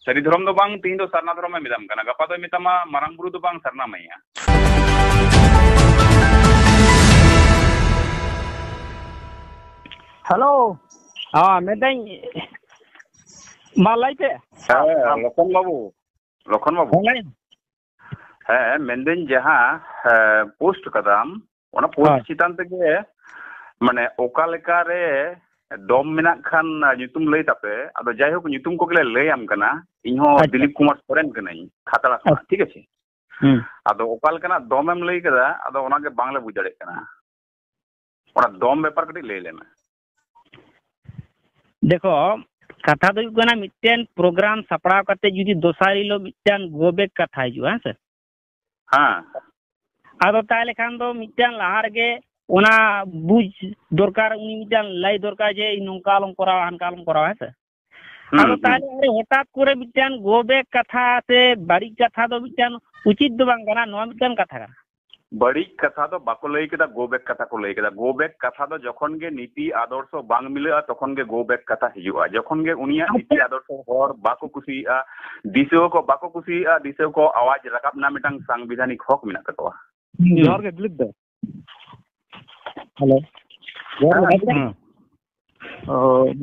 Sari Dhrom do bang tihin do Sarna Dhrom midam kana. Gapa do mitama Marang Buru do bang Sarna maya. Hello. Medang Malay pe. Lokhan babu. Menden jaha post kadam. Ona post chitan tege mane oka leka re dom menak khan nyutum lay tape ado jai hok nyutum ko gele lay am kana inho Dilip Kumar Soren kanai khatara thik ache ado oka lekana dom em lay kada ado ona ge bangla buj dare kana ona dom bepar kati lay lena देखो कथा दो गना मिट्टन programme सपड़ा करते जुदी दोसारी लो मिट्टन गोबेक कथा हिजु हैं sir हां आदो ताले खान दो मिट्टन लहार गे ओना बुझ दरकार उनी मिट्टन लाई दरकार जे नंकालम कराव हनकालम कराव है सर आदो ताले अरे हठात करे मिट्टन गोबेक कथा से बड़ी कथा दो मिट्टन उचित दो बांगना नो मिट्टन कथा का बड़ी कथा दो बाको लई केदा गोबेक कथा को लई केदा गोबेक कथा दो जखन गे नीति आदर्श बांग मिले तखन गे गोबेक कथा हिजुआ जखन गे उनिया नीति आदर्श हर बाको कुसिया दिसो को कुसिया दिसो को आवाज रकाब ना मिटांग संविधानिक हक मिना तकवा जोर गे दिलीप दे हेलो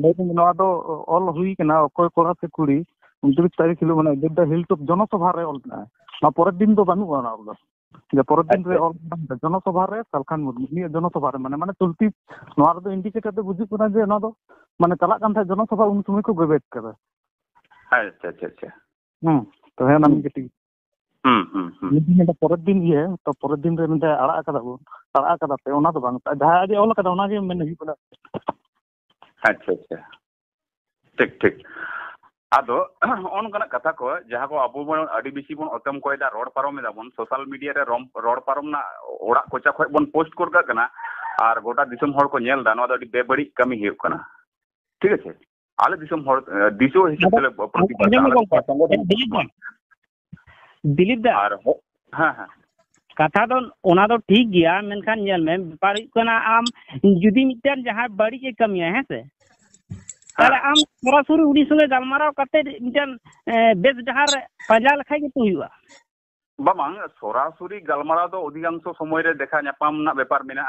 लेकिन नवा दो ऑल हुई के ना कोई कोरा से कुड़ी 29 तारीख किलो माने जेदा हिल टॉप जनसभा रे ऑल ना ना पर दिन तो बानु ना ऑल जे पर दिन रे ऑल जनसभा रे सालखान मुर्मू नि जनसभा रे माने माने चलती नवा दो इंडिकेट करते बुझी पना जे ना दो माने चला कान था जनसभा उन समय को गोबेक करे अच्छा तो है नाम केटी निदिन तो पर दिन ये तो पर दिन रे मेंते आड़ा कदा पे ओना तो बांग जहां जे ऑल कदा ओना गे मेन ही पना अच्छा ठीक आदो ओनकना कथा को जहां को अबो बन अडी बेसी बन अतम कोयदा रोड पारम में दाबन सोशल मीडिया रे रोड पारम ना ओड़ा कोचा खय बन पोस्ट कर का कना आर गोटा दिसम हर को नेल दा नो दा बेबड़ी कमी हियो कना ठीक है आले दिसम हर दिसो हिसाब से प्रतिबद्धता दिलीप दा हां कथा दो ओना दो ठीक गया मेनखान नेल में व्यापार कना आम जुदी मिटन जहां बड़ी के कमी है से ताले आम सरासुरी उडी संगे गलमाराव करते मिटन बेस डहार पाजा लखाय के तो हुआ बामांग सरासुरी गलमाराव दो अधिकांश समय रे देखा न्यापाम ना व्यापार मेना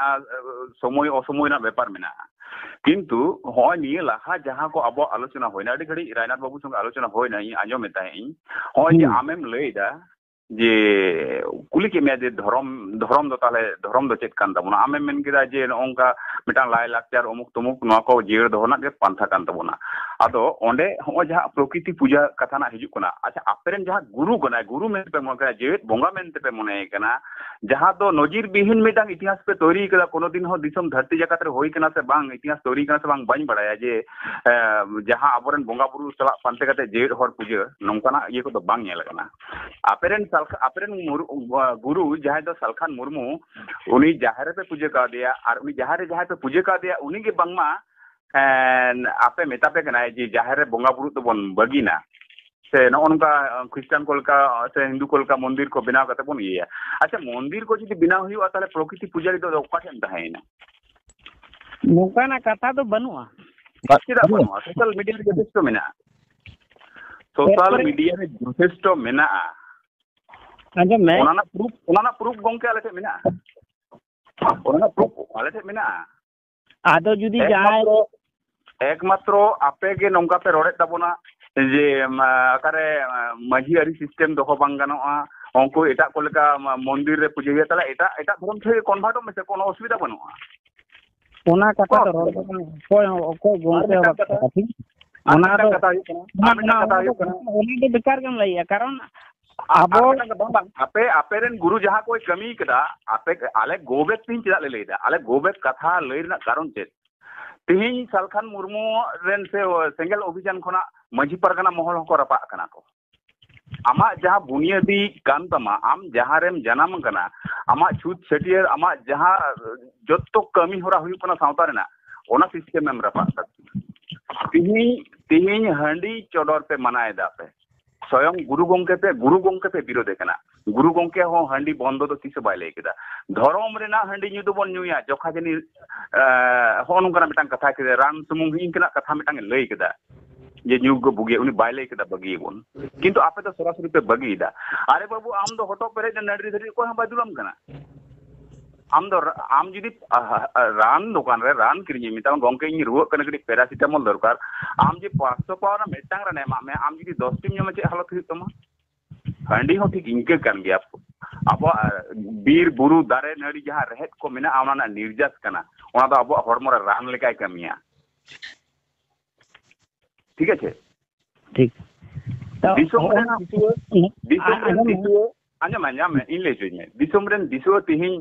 समय असमय ना व्यापार मेना किंतु होय नि लाहा जहां को अब आलोचना होयना अडी घड़ी रायनाथ बाबू संगे आलोचना होयना आजो मेताई होय जे आमेम लैदा जे कुली के मे जे धर्म दो ताले धर्म दो चेक कान तबना आमेम मेन केदा जे नोंका मिटान लाय लाक्चार अमुक तमुक नो को जेर दोना के पंथा कान तबना आदो ओंडे हो जहां प्रकृति पूजा कथा ना हिजु कना अच्छा आपेरन जहां गुरु कना गुरु मेन पे मन कना जेत बोंगा मेन पे मने कना जहां दो नजीर बिहीन मिटांग इतिहास पे तोरी कदा कोनो दिन हो दिसम धरती जगत रे होई कना से बांग इतिहास तोरी कना से बांग बाñ बड़ाया जे जहां आबरन बोंगा बुरु चला पंते कते जेत हर पूजा नोंकाना ये को दो बांग नेल कना आपेरन गुरु जहां दो सालखान मुर्मू उनी जहारे पे पूजा का दिया और उनी जहारे पे पूजा का दिया उनी के बांगमा आपे मेतापे कना जे जहारे बोंगा बुरु तो बन बगीना से नोनका क्रिश्चियन कोलका से हिंदू कोलका मंदिर को बिना करते बन ये अच्छा मंदिर को जदी बिना हुई ताले प्रकृति पूजा दो ओकाठेन तहेना नोकाना कथा तो बनुआ बाकीदा बनुआ सोशल मीडिया रे जथेष्ट मेना सोशल मीडिया रे जथेष्ट मेना अच्छा मैं ओना प्रूफ गोंके आले थे मेना ओना प्रूफ आले थे मेना आदो जुदी जाय एकमात्र आपे के नोंका पे रोडे तबोना जे अकारे माझी आरी सिस्टम दोहो बांग गानोआ ओंको एटा को लेका मंदिर रे पूजा हुआ ताला एटा धर्म थे कन्वर्ट में से कोनो असुविधा बनुआ ओना कथा रोड कोई गोंके ठीक ओना दो बेकार गम लइया कारण आपेरन गुरु जहां कोई कमी कदा आपे आले गोबेक तीन चला ले लेदा आले गोबेक कथा लैरना कारण चेत तिहिन सालखान मुर्मू रेन से सेंगल अभियान खना माझी परगना महल को रपा कना को आमा जहां बुनियादी कान तमा आम जहां रेम जनाम कना आमा छूत छटियर आमा जहां जत्तो कमी होरा हुई कना सावता रेना ओना सिस्टम में रपा तिहिन हंडी चोडोर पे मनाए दा पे स्वयं गुरु गोंके पे विरोध कना गुरु गोंके हो हंडी बंद दो तीस बाय लेकेदा धर्म रेना हंडी न्यू दो बन न्यूया जोखा जनी हो नोंकना मिटांग कथा के राम सुमुंग हिंकना कथा मिटांग लई केदा जे ᱧᱩ ᱜᱮ ᱵᱩᱜᱤ ᱩᱱᱤ ᱵᱟᱭ ᱞᱟᱹᱭ ᱠᱮᱫᱟ ᱵᱟᱹᱜᱤᱭᱟᱵᱚᱱ ᱠᱤᱱᱛु ᱟᱯᱮ ᱫᱚ ᱥᱚᱨᱟᱥᱚᱨᱤ ᱯᱮ ᱵᱟᱹᱜᱤᱭᱮᱫᱟ ᱟᱨᱮ ᱵᱟᱹᱵᱩ ᱟᱢ ᱫᱚ ᱦᱚᱴᱚᱜ ᱯᱮᱨᱮᱡ ᱱᱟᱹᱰᱨᱤ ᱫᱷᱟᱹᱨᱤᱡ ᱚᱠᱚᱭ ᱦᱚᱸ ᱵᱟᱭ ᱫᱩᱞᱟᱢ ᱠᱟᱱᱟ ᱟᱢ ᱫᱚ ᱟᱢ ᱡᱩᱫᱤ ᱨᱟᱱ ᱫᱚᱠᱟन ᱨᱮ ᱨᱟन ᱠᱤᱨᱤᱧ ᱢᱮᱛᱟᱢ ᱜᱚᱝᱠᱮ ᱤᱧ ᱨᱩᱣᱟᱹᱜ ᱠᱟᱱᱟ ᱠᱟᱹᱴᱤᱡ ᱯᱮᱨᱟᱥᱤᱴᱟᱢᱚᱞ ᱫᱚᱨᱠᱟর ᱟᱢ ᱡᱮ 500 ᱯᱟᱣᱟᱨ ᱢᱤᱫᱴᱟᱝ ᱨᱟᱱ ᱮᱢᱟᱜ ᱢᱮ ᱟᱢ ᱡᱩᱫᱤ 10 ᱴᱤᱢ ᱧᱟᱢᱟ ᱪᱮᱫ ᱦᱟᱞᱚᱛ ᱦᱩᱭᱩᱜ ᱛᱟᱢᱟ ᱦᱟᱺᱰᱤ ᱦᱚᱸ ᱴᱷᱤᱠ ᱤᱱᱠᱟᱹ ᱠᱟᱱ ᱜᱮᱭᱟ ᱟᱵᱚᱣᱟᱜ ᱵᱤᱨ ᱵᱩᱨᱩ ᱫᱟᱨᱮ ᱱᱟᱹᱲᱤ ᱡᱟᱦᱟᱸ ᱨᱮᱦᱮᱫ ᱠᱚ ᱢᱮᱱᱟᱜᱼᱟ ᱚᱱᱟ ᱨᱮᱱᱟᱜ ᱱᱤᱨᱡᱟᱥ ᱠᱟᱱᱟ ᱚᱱᱟ ᱫᱚ ᱟᱵᱚᱣᱟᱜ ᱦᱚᱲᱢᱚ ᱨᱮ ᱨᱟᱱ ᱞᱮᱠᱟᱭ ᱠᱟᱹᱢᱤᱭᱟ ᱴᱷᱤक আছে ठीक दिसोम ᱨᱮᱱ दिसुआ ᱟᱸᱡᱚᱢ ᱤᱧ ᱞᱟᱹᱭ ᱦᱚᱪᱚᱧ ᱢᱮ दिसोम ᱨᱮᱱ दिसुआ ᱛᱤᱦᱤᱧ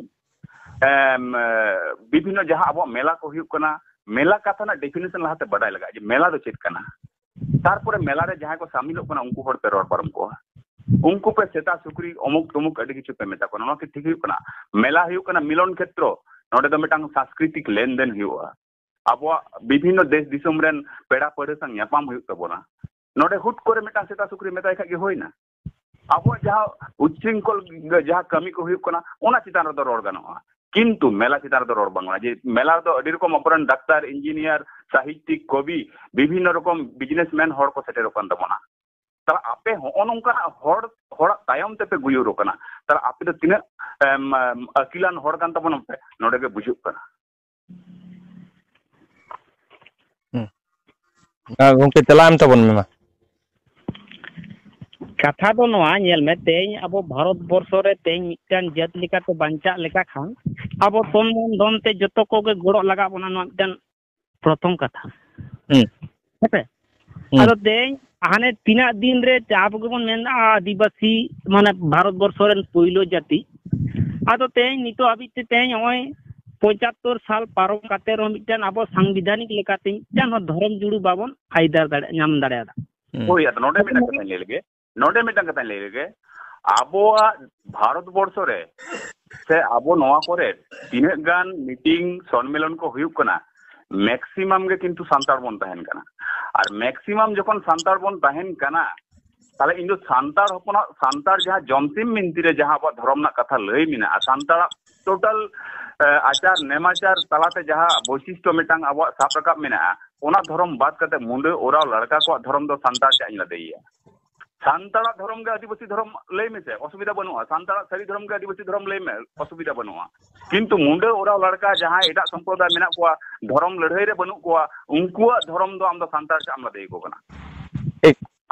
ᱵᱤᱵᱷᱤᱱᱱᱚ ᱡᱟᱦᱟᱸ ᱟᱵᱚᱣᱟᱜ ᱢᱮᱞᱟ ᱠᱚ ᱦᱩᱭᱩᱜ ᱠᱟᱱᱟ ᱢᱮᱞᱟ ᱠᱟᱛᱷᱟ ᱨᱮᱱᱟᱜ ᱰᱮफᱤᱱᱮᱥᱚᱱ ᱞᱟᱦᱟᱛᱮ ᱵᱟᱰᱟᱭ ᱞᱟᱜᱟᱜᱼᱟ ᱡᱮ ᱢᱮᱞᱟ ᱫᱚ ᱪᱮᱫ ᱠᱟᱱᱟ ᱛᱟᱨᱯᱚᱨᱮ ᱢᱮᱞᱟ ᱨᱮ ᱡᱟᱦᱟᱸᱭ ᱠᱚ ᱥᱟᱢᱤᱞᱚᱜ ᱠᱟᱱᱟ ᱩᱱᱠू ᱦᱚᱲ ᱯᱮ ᱨᱚᱲ ᱯᱟᱨᱚᱢ ᱠᱚᱣᱟ उनको पे सेता सुक्री अमुक तमुक अड़ी किछु पे मेता कोना कि ठीक हुयुक कना मेला हुयुक कना मिलन क्षेत्र नोडे दो मिटांग सांस्कृतिक लेनदेन हुयुआ आबो विभिन्न देश दिसोम रेन पेड़ा पड़े संग यापाम हुयुक तबोना नोडे हुट करे मिटांग सेता सुक्री मेता खा गे होइना आबो जहां उच्छृंखल जहां कमी को हुयुक कना ओना चितान रे दो रोड गानोआ किंतु मेला चितान रे दो रोड बांगला जे मेला दो अड़ी रकम अपरन डाक्टर इंजीनियर साहित्यिक कवि विभिन्न रकम बिजनेसमैन हर को सेटेरो कन तबोना ताला आपे हो नोंका हर हर तायम ते पे गुयुरो कना ताला आपे तो तिना अकिलान हर कान तबोन पे नोडे के बुझुक कना गोंके तलाम तबोन मेमा कथा दो नोआ नेल में तेई अब भारत वर्ष रे तेई मिटन जात लेका तो बांचा लेका खान अब तोन दोन ते जतो को के गोड़ो लगा बना नो मिटन प्रथम कथा हेते आरो तेई हाने तीना दिन रे आप गबन मेन आदिवासी माने भारत वर्ष रे पहिलो जाति आदो तेई नितो अभी तेई ओय 75 साल पारम काते रो मिटन अब संविधानिक लेकाते मिटन धर्म जुड़ू बाबन फायदा दाड़े नाम दाड़ेदा ओय अत नोडे मिटन कथा ले लेगे आबो भारत वर्ष रे से आबो नोआ करे तीने गान मीटिंग सम्मेलन को हुयुक कना मैक्सिमम गे किंतु सांतार बन तहन कना और मैक्सिमम जखन सांतार बन तहन कना ताले इन सांतार हपना सांतार जहां जमसिम मिनती रे जहां अब धर्म ना कथा लई मिना सांतार टोटल आचार नेमाचार तलाते जहां वैशिष्ट्य मिटांग अब साब रकाब मिना ओना धर्म बात करते मुंडे ओरा लड़का को धर्म दो सांतार चाइन ला देइया सांतार धर्म के आदिवासी धर्म लई में से असुविधा बनुआ सांतार सारी धर्म के आदिवासी धर्म लई में असुविधा बनुआ किंतु मुंडे ओरा लड़का जहां एटा संप्रदाय मेना को धर्म लड़ाई रे बनु को उनको धर्म दो आम दो सांतार चाम ला देई को कना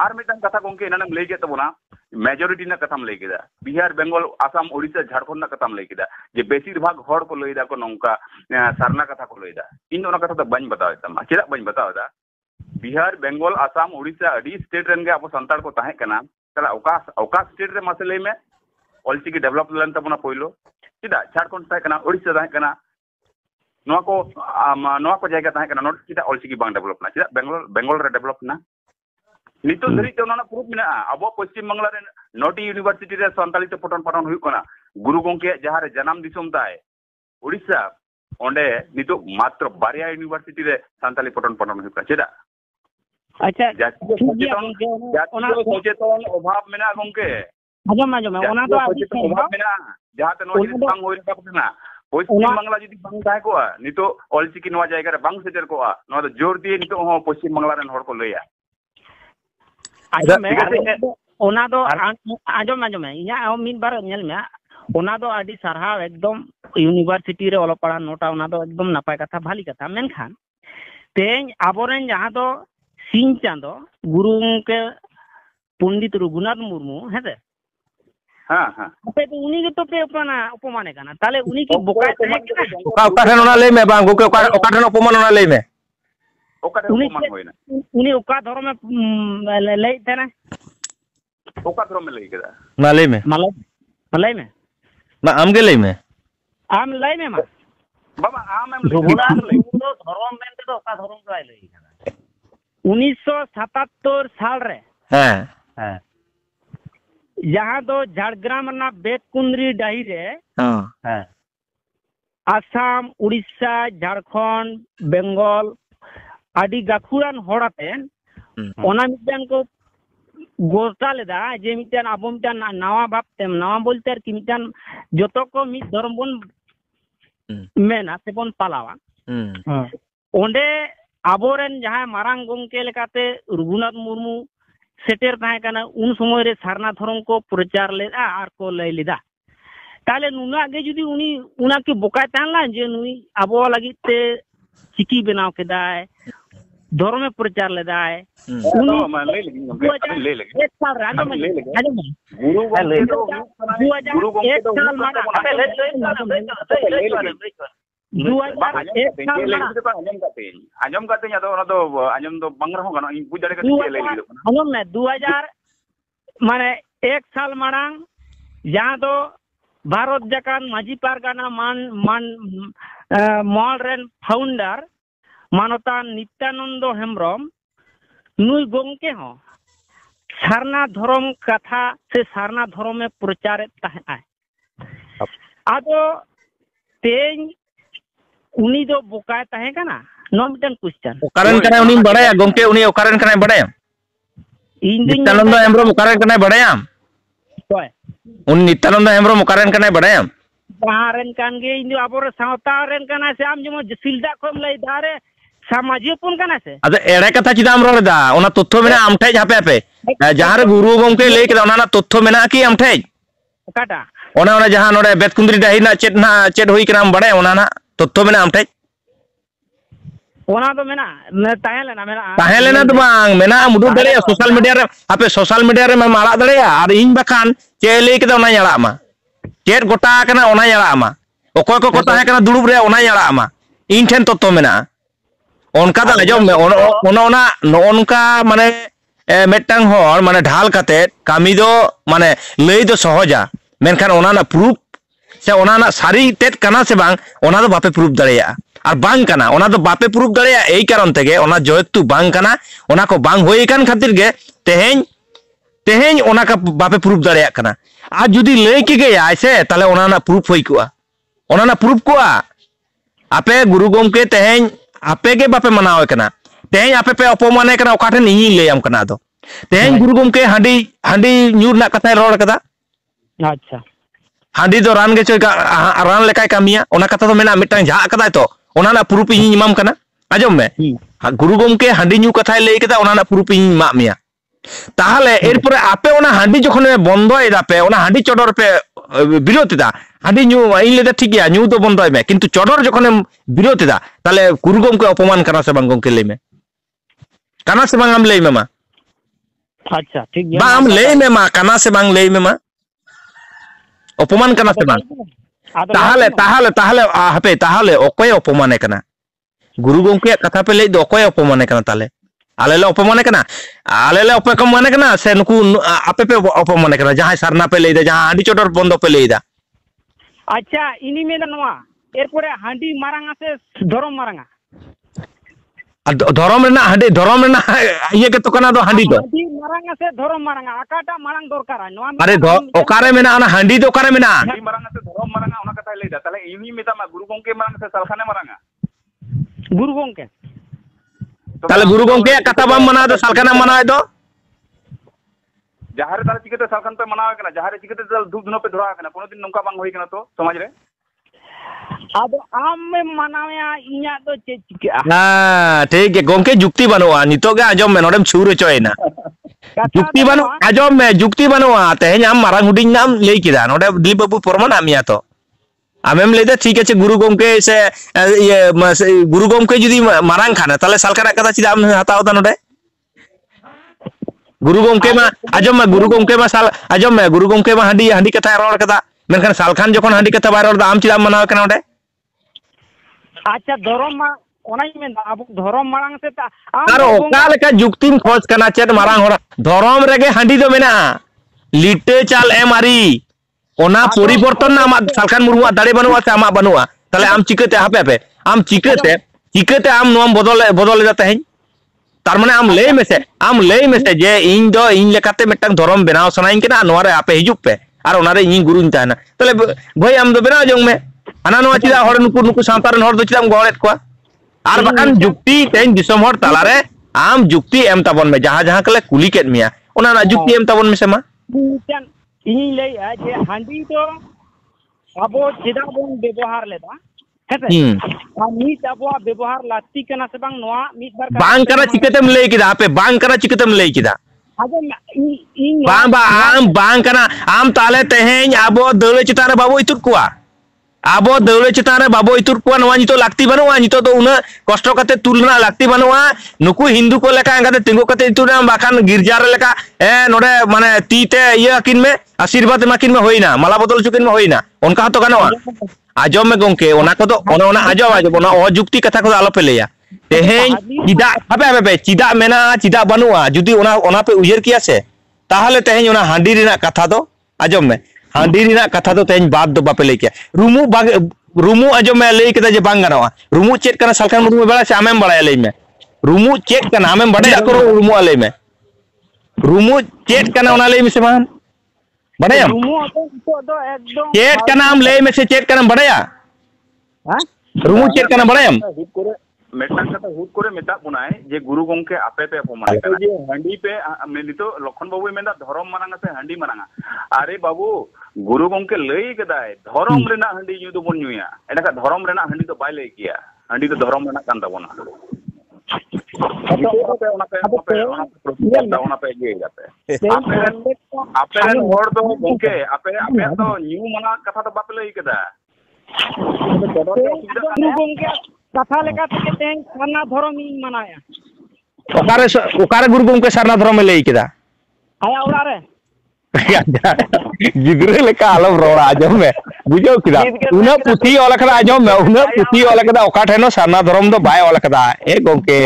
आर मिटन कथा गोंके इनानम लई के तबोना मेजॉरिटी ना कथाम लई केदा बिहार बेंगल आसाम ओडिशा झारखंड ना कथाम लई केदा जे बेसिर भाग हर को लईदा को नोंका सारना कथा को लईदा इन ओना कथा तो बाñ बताव तमा चेदा बाñ बतावदा बिहार बेंगल आसाम ओडिशा अडी स्टेट रेन गे अब संतार को ताहे कना तला ओका स्टेट रे मासे लई में ऑलचिकी डेवलप लेन तबोना पहिलो चेदा झारखंड ताहे कना ओडिशा ताहे कना नोआ को जायगा ताहे कना नोट चेदा ऑलचिकी बांग डेवलप ना चेदा बेंगल रे डेवलप ना नितो धरी ते ओना प्रूफ मिना अब पश्चिम बांग्ला रे नोटी यूनिवर्सिटी रे संताली ते पटन पटन हुई कना गुरु गोंके जहां रे जन्म दिसम ताए ओडिशा ओंडे नितो मात्र बारिया यूनिवर्सिटी रे संताली पटन पटन हुई कना चेदा अच्छा जातिय सचेतन अभाव मेना गोंके आजम ओना तो अभाव मेना जहां ते नो बांग होय रका पटना पश्चिम बांग्ला जदि बांग ताहे को नितो ऑलचिकी नोआ जायगा रे बांग सेटर को नो तो जोर दिए नितो हो पश्चिम बांग्ला रेन हर को लैया ओना दो आजम इया मिन बार नेल में ओना दो आदि सरहाव एकदम यूनिवर्सिटी रे ओलो पढ़ा नोटा ओना दो एकदम नपाय कथा भाली कथा मेनखान तेज आबोरेन जहां दो सिंह चांदो गुरु के पंडित रघुनाथ मुर्मू हेते हां हां अपे तो उनी के तो पे अपमाने कना ताले उनी की बोका ओका ठन ओना लई में बांग गोके ओका ठन अपमान ओना लई में ओका ठन अपमान होइना उनी ओका धर्म में लई तेना ओका धर्म में लई केदा मालई में मा आम गे लई में आम लई में मा बाबा आम रघुनाथ लई तो धर्म में तो ओका धर्म तो आई लई कना 1977 साल रे हां जहां दो झारग्राम ना बेतकुंद्री डाही रे हां आसाम उड़ीसा झारखंड बेंगल आदि गाखुरान होड़ाते ओना मिटन को गोटा लेदा जे मिटन आबो मिटन नवा भाबते नवा बोलते कि मिटन जतो को मिट धर्म बन मेना से बन पालावा ओंडे aboren jahay marang gongke lekate Raghunath Murmu seter tahe kana un somoy re sarna dhorom ko prochar leda ar ko lay leda tale nuna ge judi uni unake bokay tanla je nui abo lagi te chiki benaw kedai धर्म प्रचार लेदा है एक साल माने एक साल मांग जहाँ तो भारत जकान माझी पारगाना मान मॉल रेन फाउंडर मानवता नित्यानंद हेम्ब्रम नुई गोंके हो सारना धर्म कथा से सारना धर्म में प्रचार आदो तेज उनी दो बोकाय तहे कना नो मिटन क्वेश्चन ओकारेन कना उनी बड़ाया गोंके उनी ओकारेन कना बड़ाया नित्यानंद हेम्ब्रम ओकारेन कना बड़ाया तोय उन नित्यानंद हेम्ब्रम ओकारेन कना बड़ाया बाहरन कान गे इन आबोर सावता रेन कना से आम जमो सिलदा खोम लई दारे सामाजिक पुन कना से अद एड़े कथा चिदाम रोदा ओना तथ्य मेना आम ठे जापे पे जहां रे गुरु गोंके लई केदा ओना तथ्य मेना की आम ठे काटा ओना जहां नोडे बेतकुंद्री डाही ना चेट होई कना बड़े ओना ना तथ्य मेना आम ठे ओना तो मेना ताहे लेना तो बांग मेना मुडु दड़े सोशल मीडिया रे आपे सोशल मीडिया रे माला दड़े आर इन बखान चे लई केदा ओना याड़ा मा चेट गोटा कना ओना याड़ा मा ओकोय को को ताहे कना दुड़ुब रे ओना याड़ा मा इन ठेन तथ्य मेना उनका तो आजम में ओना नोनका माने मेटटांग होर माने ढाल काते कामी दो माने लई दो सहजा मेनखान ओना ना प्रूफ से ओना ना सारी तेत कना से बांग ओना दो बापे प्रूफ दड़ेया और बांग कना ओना दो बापे प्रूफ दड़ेया एई कारण तेगे ओना जयतु बांग कना ओना को बांग होई कान खातिर गे तेहेñ ओना का बापे प्रूफ दड़ेया कना आ जुदी लई के गे आइसे ताले ओना ना प्रूफ होई कुआ ओना ना प्रूफ कुआ आपे गुरु गोमके तेहेñ आपे के बापे मनावे कना तेहेñ आपे पे अपमाने कना ओका ठेन इᱧ लैयाम कना दो तेहेñ गुरु गोमके हांडी ᱧᱩᱨ ना कथाय रोड कदा अच्छा हांडी दो रान गे चोय रान लेकाय कामिया ओना कथा तो मेना मिटांग झा कदाय तो ओना ना प्रूफ इᱧ इमाम कना आजम में गुरु गोमके हांडी ᱧᱩ कथाय लई कदा ओना ना प्रूफ इᱧ मा मिया ताहले एरपरे आपे ओना हांडी जखन बंदोय दापे ओना हांडी चोडर पे विरोध दा हांडी ᱧᱩ इन लेदा ठीक गया ᱧᱩ तो बंदोय में किंतु चोडर जखन विरोध दा ताले गुरु गोमके अपमान करा से बांग गोमके लई में कना से बांग आम लई में मा अच्छा ठीक गया बाम लई में मा कना से बांग लई में मा अपमान कना से बांग ताहले हापे ताहले ओकोय अपमाने कना गुरु गोमके कथा पे लई दो ओकोय अपमाने कना ताले आले ले अपमाने कना आले ले अपमाने कना से नुकु आपे पे अपमाने कना जहां सरना पे लई दा जहां हांडी चोडर बंदो पे लई दा अच्छा इनी में नवा एरपरे हांडी मारांगा से धरम मारांगा धरम रेना हांडी धरम रेना ये के तो कना दो हांडी मारांगा से धरम मारांगा आकाटा मारांग दरकार नवा अरे ओकारे मेना ना हांडी दो ओकारे मेना हांडी मारांगा से धरम मारांगा ओना कथा लई दा ताले इनी मेता मा गुरु गोमके मारांगा से सालखाने मारांगा गुरु गोमके ताले गुरु गोमके कथा बाम मना दो सालखाना मनाय दो जहारे ताले चिकते सालखान पे मनावे कना जहारे चिकते ताले धूप धुनो पे धरा कना कोनो दिन नंका बांग होई कना तो समाज रे अब आम में मनावेया इया तो चे चिका हां ठीक है गोमके जुक्ति बनोआ नितो गे आजम में नोडम छुर चोयना जुक्ति बनो आजम में जुक्ति बनोआ तेहेñ आम मारांग हुडिंग नाम लई किदा नोडे दिलीप बाबू प्रमाण आमिया तो आमेम लई दा ठीक है गुरु गोमके से ये गुरु गोमके जुदी मारांग खाना ताले सालखाना कथा चिदा आम हताव दा नोडे गुरु गोमके मा आजम में गुरु गोमके मा साल आजम में गुरु गोमके मा हांडी कथा रोड कदा मेनखान सालखान जखन हांडी कथा बाय रोड दा आम चिदा मनाव कना नोडे अच्छा धरम मा ओनाई में अब धरम मारांग से ता आरो ओका लेका जुक्तिम खोज कना चेत मारांग होरा धरम रेगे हांडी दो मेना लिटे चाल एमारी ओना परिवर्तन ना आमा सालखान मुर्मुआ दाड़े बनुआ से आमा बनुआ ताले आम चिकते हापे आम चिकते आम नोम बदल दा तेहेñ तार माने आम लई मेसे जे इन दो इन लेकाते मिटांग धरम बनाव सनाइन केना नोआ रे आपे हिजुप पे आर ओना रे इन गुरुन ताना ताले भाई आम दो बनाव जोंग में आना नोआ चिदा हर नुकु सांतारन हर दो चिदा गळेत को आर बाकान जुक्ति तेहेñ दिसम हर तालारे आम जुक्ति एम ताबन में जहां कले कुली केत मिया ओना ना जुक्ति एम ताबन में से मा इन लई जे हांडी तो अबो चिदा बोन व्यवहार लेदा नीत अबो व्यवहार लाती कना से बांग नोआ मीत बार बांग करा चिकतेम लई किदा आपे बांग करा चिकतेम लई किदा बांग कना आम ताले तेहें आबो दौले चितान बाबो इतुर कुआ आबो दौले चितान बाबो इतुर कुआ नोआ नितो लागती बनुआ नितो तो उना कष्ट कते तुलना लागती बनुआ नुकु हिंदू को लेका अंगाते तिंगो कते इतुर बाखान गिरजार लेका नोडे माने तीते इया किन में आशीर्वाद माकिन में होइना माला बदल चुकिन में होइना उनका तो गानोआ आजम में गोंके ओना को तो ओना आजम ओना अजुक्ति कथा को आलो पे लेया तेहें चिदा अबे चिदा मेना चिदा बनुआ जुदी ओना पे उयर किया से ताहले तेहें ओना हांडी रिना कथा दो आजम में हांडी रिना कथा दो तेहें बात दो बापे लेकिया रूमू आजम में लई केदा जे बांग गानोआ रूमू चेक कना सालखान मुर्मू बड़ा से आमेम बड़ा लई में रूमू चेक कना आमेम बड़ा करो रूमू लई में रूमू चेक कना ओना लई में से मान बड़ाया चेक का नाम ले में से चेक का नाम बड़ाया रूमू चेक का नाम बड़ाया मेटना कथा हुट करे मेता बुनाय जे गुरु गंके आपे पे अपमान कना जे हंडी पे नितो लखन बाबू मेंदा धर्म मानांगा से हंडी मानांगा अरे बाबू गुरु गंके लई कदाय धर्म रेना हंडी न्यू दो बन न्यूया एडा धर्म रेना हंडी तो बाय लई किया हंडी तो धर्म रेना कान ताबोना कथा लेका तें सरना धर्म मनाया ओकारे गुरु गंके सरना धर्म लई केदा आया ओड़ा रे गिदरे लेका आलम रोड़ा आजम में बुझो किदा उना पुथी ओलकदा आजम में उना पुथी ओलकदा ओका ठेनो सरना धर्म दो बाय ओलकदा ए गंके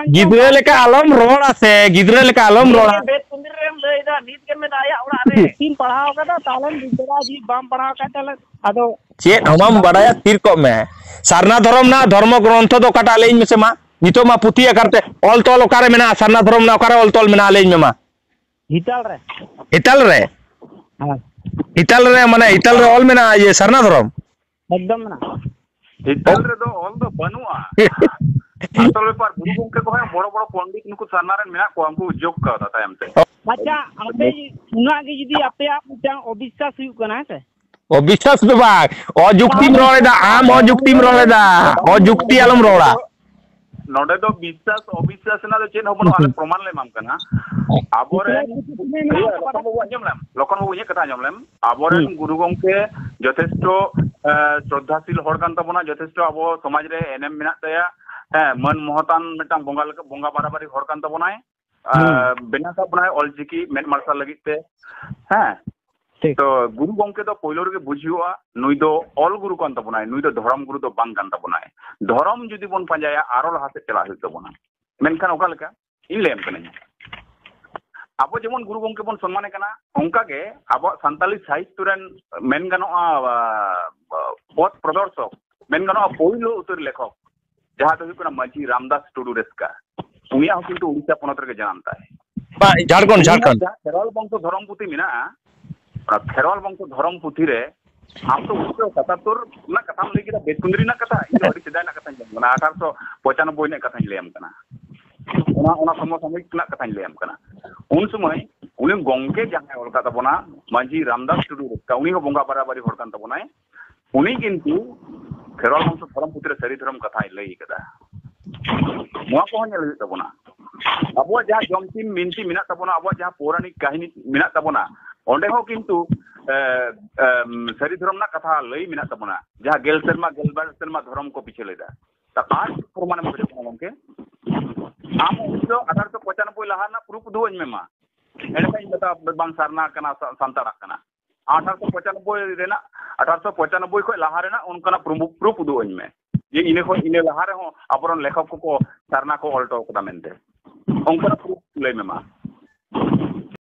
गिदरे लेका आलम रोड़ा से गिदरे लेका आलम रोड़ा बेत कुंदिर रेम लईदा नीत के में आया ओड़ा रे तीन पढ़ाओ कदा तालन बिजरा जी बाम पढ़ाओ का तले आदो चेत हमम बड़ाया तीर को में सरना धर्म ना धर्म ग्रंथ दो कटा लेइन में से मा नितो मा पुथी करते ऑल तोल ओकारे मेना सरना धर्म ना ओकारे ऑल तोल मेना लेइन में मा हितल रे हां हितल रे माने हितल रे ऑल मेना ये सरना धर्म एकदम ना हितल रे दो ऑल दो बनुआ असल व्यापार गुरु गंके को है बड़ पंडित नुकु सरना रे मेना को हमको जोक का था टाइम से अच्छा आपे उना के जदी आपे आप मिटांग अविश्वास हुई कना से अविश्वास दो बा अजुक्ति में रोलेदा आम अजुक्ति में रोलेदा अजुक्ति आलम रोड़ा नोडे दो विश्वास अविश्वास ना तो चेन होबन आले प्रमाण ले माम कना आबोरे लखन बाबू ये कथा जमलेम आबोरे गुरु गंके यथेष्ट श्रद्धाशील हर कान तबना यथेष्ट आबो समाज रे एनएम मिना तया मन महतान मिटांग बोंगा बाराबारी हर कान तबनाय बिना तबनाय ऑलचिकी मेन मार्शल लगित ते तो गुरु गंके तो पहिलो रे बुझियोआ नुई दो ऑल गुरु कान तबनाय नुई दो धर्म गुरु दो बांग कान तबनाय धर्म जुदी बन पांजाया आरो लहा से चला हुई तबना मेनखान ओका लेका इन लेम कने अब जेमन गुरु गंके बन सम्माने कना ओंका के अब संताली साहित्य रेन मेन गानोआ पथ प्रदर्शक मेन गानोआ पहिलो उतर लेखक जहां तो हुकना माजी रामदास टुडू रेस्का उनिया हो किंतु उड़ीसा पनत रे जानता है झारखंड खेरवाल वंश धर्म पुथी मिना खेरवाल वंश धर्म पुथी रे हम तो उसको 77 ना कथा लई किदा बेतकुंदरी ना कथा इन हरि सिदाय ना कथा जमना 1895 ने कथा लेम कना ओना समसामयिक ना कथा लेम कना उन समय उनी गंके जहां ओलका तबना मांझी रामदास टुडू रेस्का उनी हो बोंगा बराबरी हर कान तबनाय उनी किंतु खेरवाल वंश धर्म पुथी रे सरी धर्म कथा लई कदा मोआ को नेल तबना अब जहां जमसिम मिनसी मिना तबना अब जहां पौराणिक कहानी मिना तबना ओंडे हो किंतु सरी धर्म ना कथा लई मिना तबना जहां गेल शर्मा गेलबार शर्मा धर्म को पीछे लेदा ता आज प्रमाण में गंके आम 1895 लहा ना प्रूफ दुवñ मेमा एने काई बता बांग सारना कना संताड़ा कना 1895 रेना 1895 को लहा रेना उनका प्रूफ दुवñ में ये इने को इने लहा रे हो अपरन लेखक को सारना को ऑल्टो कदा मेनते उनका प्रूफ ले मेमा